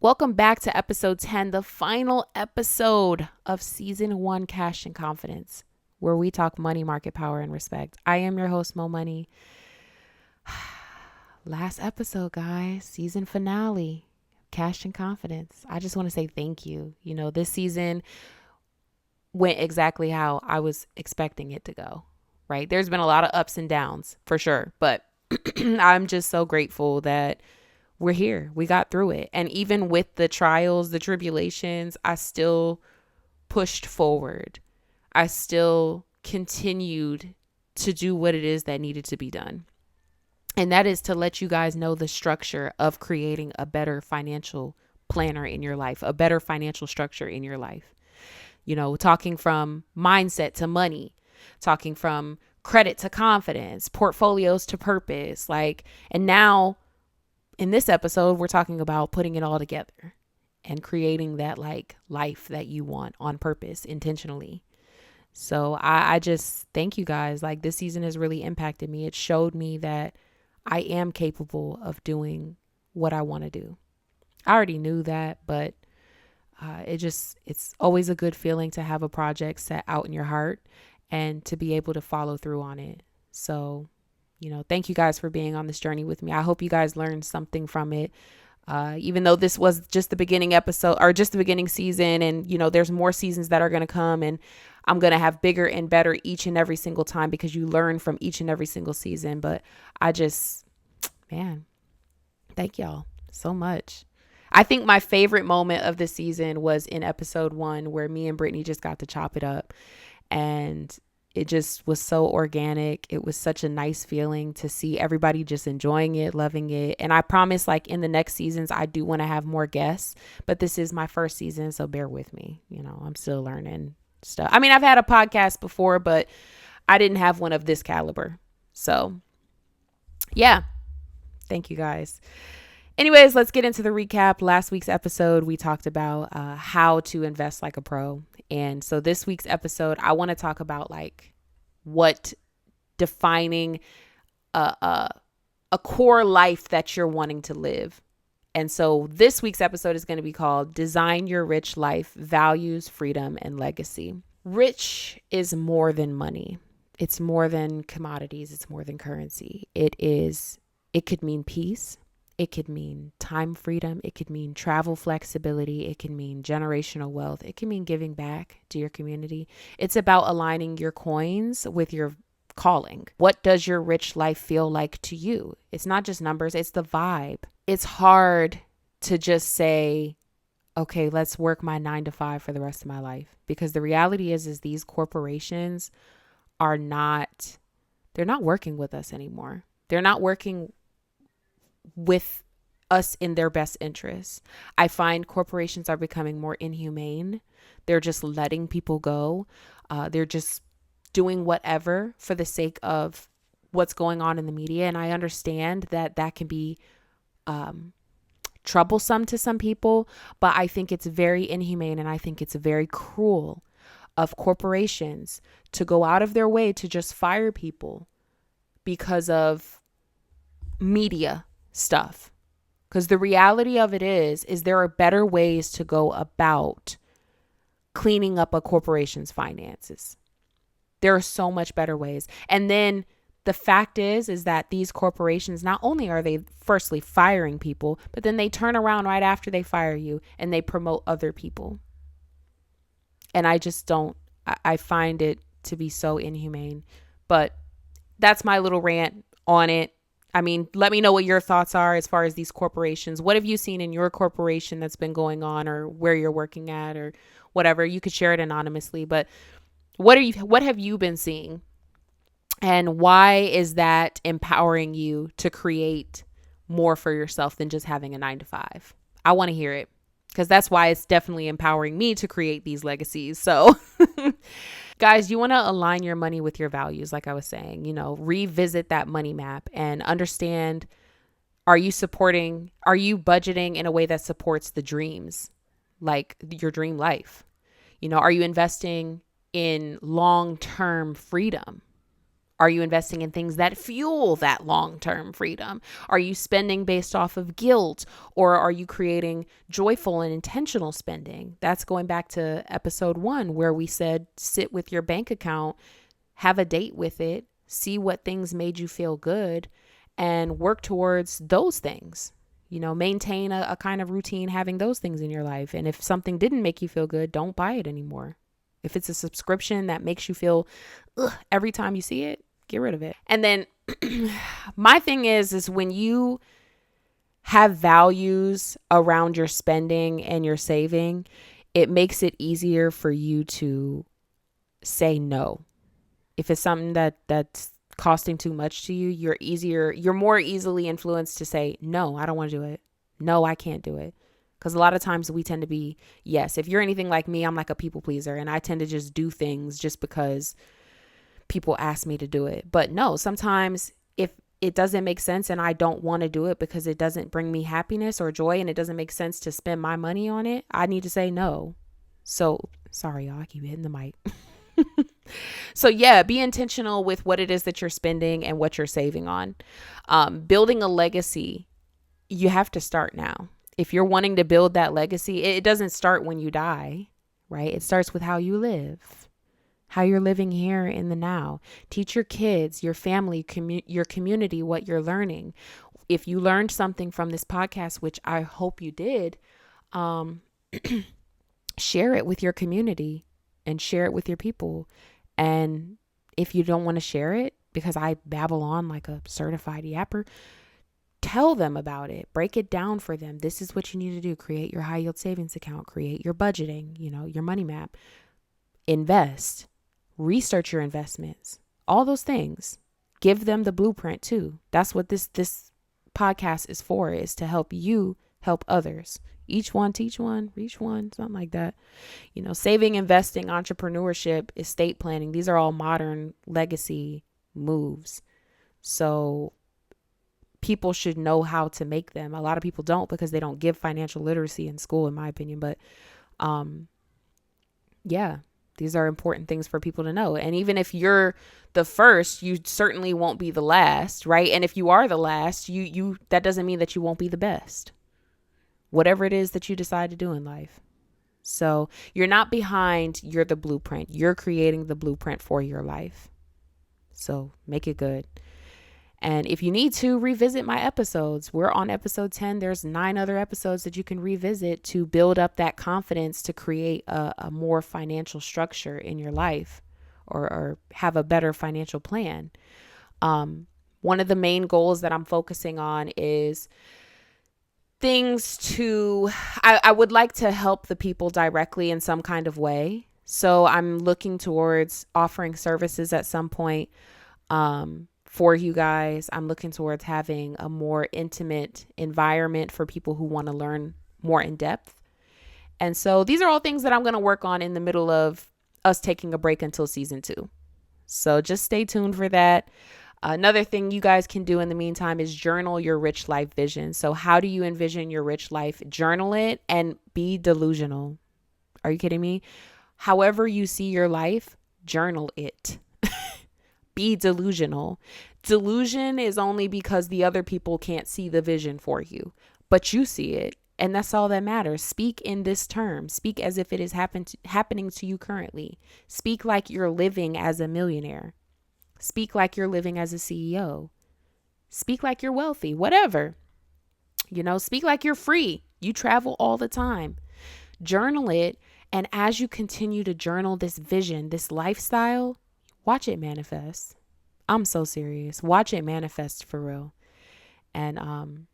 Welcome back to episode 10, the final episode of season 1, Cash and Confidence, where we talk money, market power, and respect. I am your host, Mo Money. Last episode, guys, season finale, Cash and Confidence. I just want to say thank you. This season went exactly how I was expecting it to go, right? There's been a lot of ups and downs for sure, but I'm just so grateful that we're here. We got through it. And even with the trials, the tribulations, I still pushed forward. I still continued to do what it is that needed to be done. And that is to let you guys know the structure of creating a better financial planner in your life, a better financial structure in your life. Talking from mindset to money, talking from credit to confidence, portfolios to purpose, and now in this episode, we're talking about putting it all together and creating that life that you want on purpose, intentionally. So I just thank you guys. This season has really impacted me. It showed me that I am capable of doing what I want to do. I already knew that, but it's always a good feeling to have a project set out in your heart and to be able to follow through on it. So thank you guys for being on this journey with me. I hope you guys learned something from it. Even though this was just the beginning episode or just the beginning season, and there's more seasons that are going to come, and I'm going to have bigger and better each and every single time because you learn from each and every single season. But thank y'all so much. I think my favorite moment of the season was in episode 1 where me and Brittany just got to chop it up, and it just was so organic. It was such a nice feeling to see everybody just enjoying it, loving it. And I promise, in the next seasons, I do want to have more guests, but this is my first season, so bear with me. I'm still learning stuff. I mean, I've had a podcast before, but I didn't have one of this caliber. So yeah, thank you guys. Anyways, let's get into the recap. Last week's episode, we talked about how to invest like a pro. And so this week's episode, I want to talk about what defining a core life that you're wanting to live. And so this week's episode is going to be called Design Your Rich Life, Values, Freedom, and Legacy. Rich is more than money. It's more than commodities. It's more than currency. It could mean peace. It could mean time freedom. It could mean travel flexibility. It can mean generational wealth. It can mean giving back to your community. It's about aligning your coins with your calling. What does your rich life feel like to you? It's not just numbers. It's the vibe. It's hard to just say, okay, let's work my 9 to 5 for the rest of my life. Because the reality is these corporations they're not working with us anymore. They're not working with us in their best interests. I find corporations are becoming more inhumane. They're just letting people go. They're just doing whatever for the sake of what's going on in the media. And I understand that can be troublesome to some people, but I think it's very inhumane, and I think it's very cruel of corporations to go out of their way to just fire people because of media stuff. Because the reality of it is there are better ways to go about cleaning up a corporation's finances. There are so much better ways. And then the fact is that these corporations, not only are they firstly firing people, but then they turn around right after they fire you and they promote other people. And I find it to be so inhumane. But that's my little rant on it. I mean, let me know what your thoughts are as far as these corporations. What have you seen in your corporation that's been going on, or where you're working at, or whatever? You could share it anonymously, but what have you been seeing? And why is that empowering you to create more for yourself than just having a 9 to 5? I want to hear it, because that's why it's definitely empowering me to create these legacies. So guys, you want to align your money with your values. Like I was saying, revisit that money map and understand, are you budgeting in a way that supports the dreams, like your dream life? Are you investing in long-term freedom? Are you investing in things that fuel that long-term freedom? Are you spending based off of guilt, or are you creating joyful and intentional spending? That's going back to episode 1 where we said sit with your bank account, have a date with it, see what things made you feel good, and work towards those things. Maintain a kind of routine having those things in your life. And if something didn't make you feel good, don't buy it anymore. If it's a subscription that makes you feel every time you see it, get rid of it. And then my thing is when you have values around your spending and your saving, it makes it easier for you to say no. If it's something that's costing too much to you, you're more easily influenced to say, no, I don't want to do it. No, I can't do it. Because a lot of times we tend to be, yes, if you're anything like me, I'm like a people pleaser, and I tend to just do things just because people ask me to do it. But no, sometimes if it doesn't make sense and I don't want to do it because it doesn't bring me happiness or joy and it doesn't make sense to spend my money on it, I need to say no. So sorry, y'all, I keep hitting the mic. So yeah, be intentional with what it is that you're spending and what you're saving on. Building a legacy, you have to start now. If you're wanting to build that legacy, it doesn't start when you die, right? It starts with how you live, how you're living here in the now. Teach your kids, your family, your community what you're learning. If you learned something from this podcast, which I hope you did, share it with your community and share it with your people. And if you don't want to share it, because I babble on like a certified yapper, tell them about it. Break it down for them. This is what you need to do. Create your high yield savings account. Create your budgeting, your money map. Invest. Research your investments. All those things. Give them the blueprint too. That's what this podcast is for, is to help you help others. Each one, teach one, reach one, something like that. Saving, investing, entrepreneurship, estate planning. These are all modern legacy moves. So people should know how to make them. A lot of people don't because they don't give financial literacy in school, in my opinion. But yeah, these are important things for people to know. And even if you're the first, you certainly won't be the last, right? And if you are the last, you that doesn't mean that you won't be the best. Whatever it is that you decide to do in life. So you're not behind, you're the blueprint. You're creating the blueprint for your life. So make it good. And if you need to revisit my episodes, we're on episode 10. There's 9 other episodes that you can revisit to build up that confidence to create a more financial structure in your life, or have a better financial plan. One of the main goals that I'm focusing on is things I would like to help the people directly in some kind of way. So I'm looking towards offering services at some point for you guys. I'm looking towards having a more intimate environment for people who want to learn more in depth. And so these are all things that I'm going to work on in the middle of us taking a break until season 2. So just stay tuned for that. Another thing you guys can do in the meantime is journal your rich life vision. So how do you envision your rich life? Journal it and be delusional. Are you kidding me? However you see your life, journal it. Be delusional. Delusion is only because the other people can't see the vision for you, but you see it. And that's all that matters. Speak in this term. Speak as if it is happening to you currently. Speak like you're living as a millionaire. Speak like you're living as a CEO. Speak like you're wealthy, whatever. Speak like you're free. You travel all the time. Journal it. And as you continue to journal this vision, this lifestyle, watch it manifest. I'm so serious. Watch it manifest for real. And,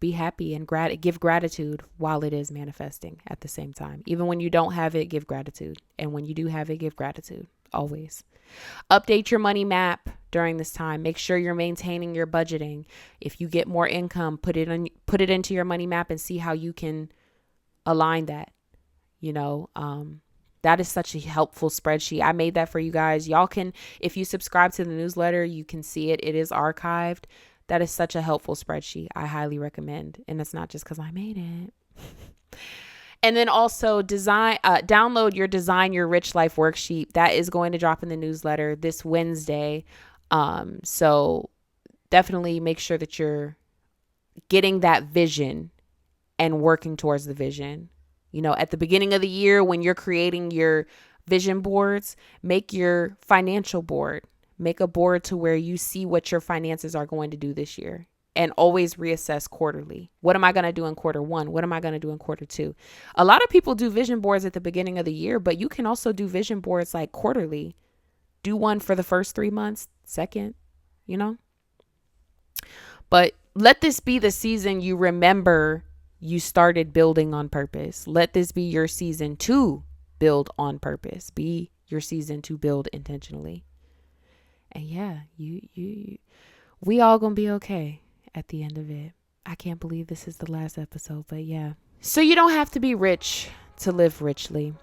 be happy and give gratitude while it is manifesting at the same time. Even when you don't have it, give gratitude. And when you do have it, give gratitude. Always. Update your money map during this time. Make sure you're maintaining your budgeting. If you get more income, put it into your money map and see how you can align that. That is such a helpful spreadsheet. I made that for you guys. Y'all can, if you subscribe to the newsletter, you can see it. It is archived. That is such a helpful spreadsheet. I highly recommend. And it's not just because I made it. And then also download your Design Your Rich Life worksheet. That is going to drop in the newsletter this Wednesday. So definitely make sure that you're getting that vision and working towards the vision. You know, at the beginning of the year, when you're creating your vision boards, make your financial board. Make a board to where you see what your finances are going to do this year, and always reassess quarterly. What am I going to do in quarter one? What am I going to do in quarter two? A lot of people do vision boards at the beginning of the year, but you can also do vision boards like quarterly. Do one for the first 3 months, second, you know? But let this be the season you remember you started building on purpose. Let this be your season to build on purpose. Be your season to build intentionally. And yeah, we all gonna be okay at the end of it. I can't believe this is the last episode, but yeah. So you don't have to be rich to live richly.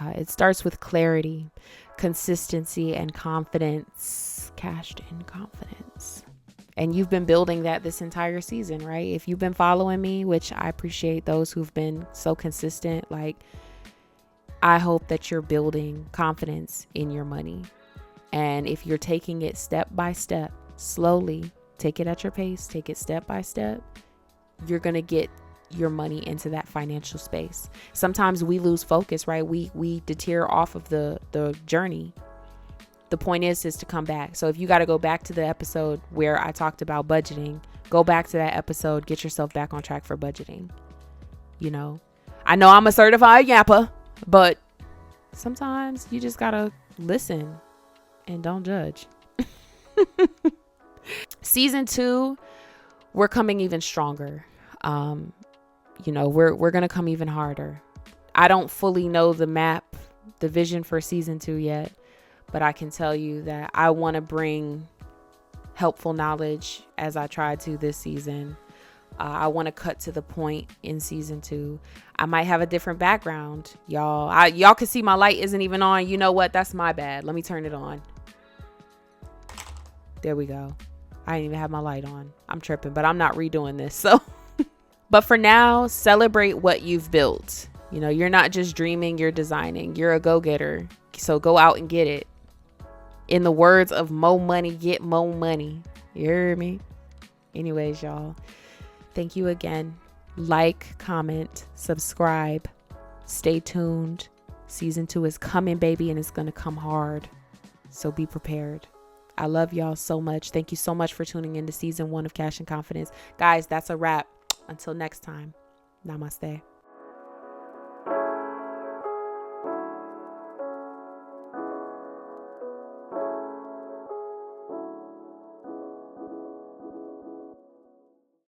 It starts with clarity, consistency, and confidence. Cashed in confidence. And you've been building that this entire season, right? If you've been following me, which I appreciate those who've been so consistent, like, I hope that you're building confidence in your money. And if you're taking it step by step, slowly, take it at your pace, take it step by step, you're going to get your money into that financial space. Sometimes we lose focus, right? We deter off of the journey. The point is to come back. So if you got to go back to the episode where I talked about budgeting, go back to that episode, get yourself back on track for budgeting. You know, I know I'm a certified yapper, but sometimes you just got to listen and don't judge. Season 2, we're coming even stronger. You know, we're going to come even harder. I don't fully know the map, the vision for season 2 yet, but I can tell you that I want to bring helpful knowledge as I try to this season. I want to cut to the point in season 2. I might have a different background, y'all. Y'all can see my light isn't even on. You know what? That's my bad. Let me turn it on. There we go. I didn't even have my light on. I'm tripping, but I'm not redoing this. So, but for now, celebrate what you've built. You know, you're not just dreaming, you're designing. You're a go-getter. So go out and get it. In the words of Mo Money, get Mo Money. You hear me? Anyways, y'all, thank you again. Like, comment, subscribe. Stay tuned. Season 2 is coming, baby, and it's going to come hard. So be prepared. I love y'all so much. Thank you so much for tuning in to season 1 of Cash and Confidence. Guys, that's a wrap. Until next time. Namaste.